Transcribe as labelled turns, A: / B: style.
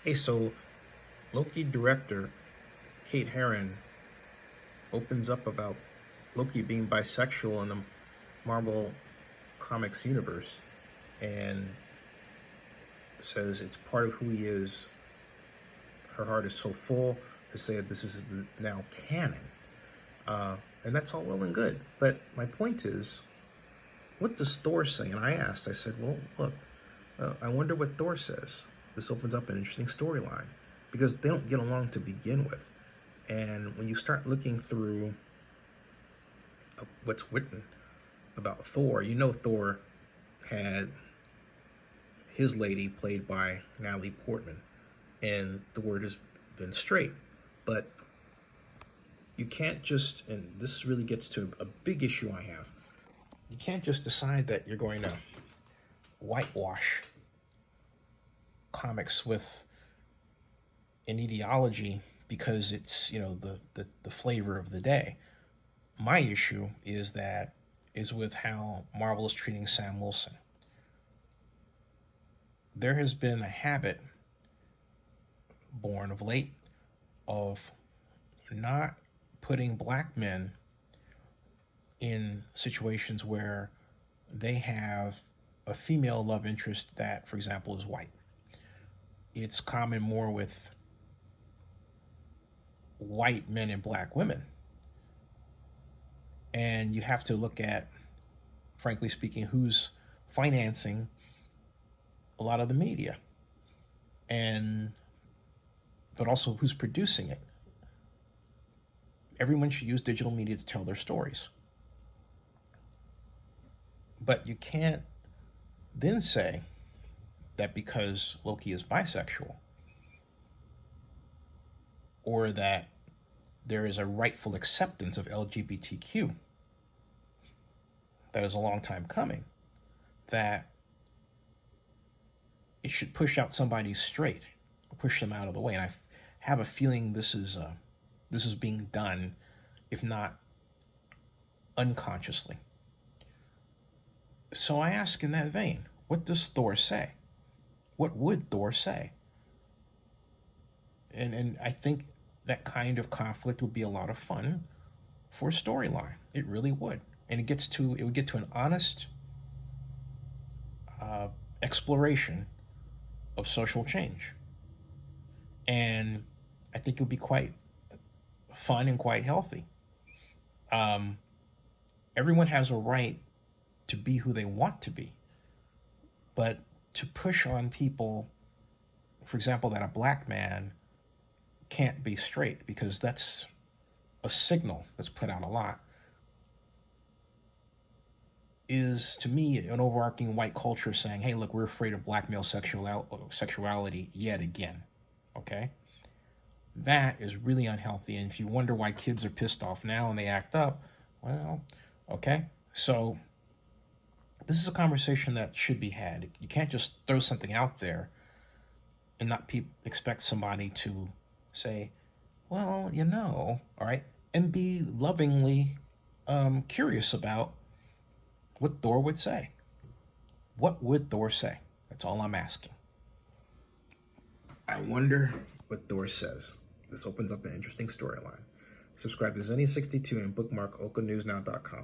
A: Hey, so Loki director Kate Herron opens up about Loki being bisexual in the Marvel Comics universe and says it's part of who he is. Her heart is so full to say that this is now canon. And that's all well and good. But my point is, what does Thor say? And I said, well, look, I wonder what Thor says. This opens up an interesting storyline because they don't get along to begin with. And when you start looking through what's written about Thor, you know Thor had his lady played by Natalie Portman, and the word has been straight. But you can't just, and this really gets to a big issue I have, you can't just decide that you're going to whitewash comics with an ideology because it's the flavor of the day. My issue is with how Marvel is treating Sam Wilson. There has been a habit born of late of not putting black men in situations where they have a female love interest that, for example, is white. It's common more with white men and black women. And you have to look at, frankly speaking, who's financing a lot of the media, and but also who's producing it. Everyone should use digital media to tell their stories. But you can't then say that because Loki is bisexual, or that there is a rightful acceptance of LGBTQ that is a long time coming, that it should push out somebody straight, push them out of the way. And I have a feeling this is being done, if not unconsciously. So I ask in that vein, what does Thor say? What would Thor say? And I think that kind of conflict would be a lot of fun for a storyline. It really would. And it would get to an honest exploration of social change. And I think it would be quite fun and quite healthy. Everyone has a right to be who they want to be. But to push on people, for example, that a black man can't be straight, because that's a signal that's put out a lot, is to me an overarching white culture saying, hey, look, we're afraid of black male sexuality yet again. Okay? That is really unhealthy. And if you wonder why kids are pissed off now and they act up, well, okay. So this is a conversation that should be had. You can't just throw something out there and not expect somebody to say, well, all right, and be lovingly curious about what Thor would say. What would Thor say? That's all I'm asking. I wonder what Thor says. This opens up an interesting storyline. Subscribe to Zenny62 and bookmark OkaNewsNow.com.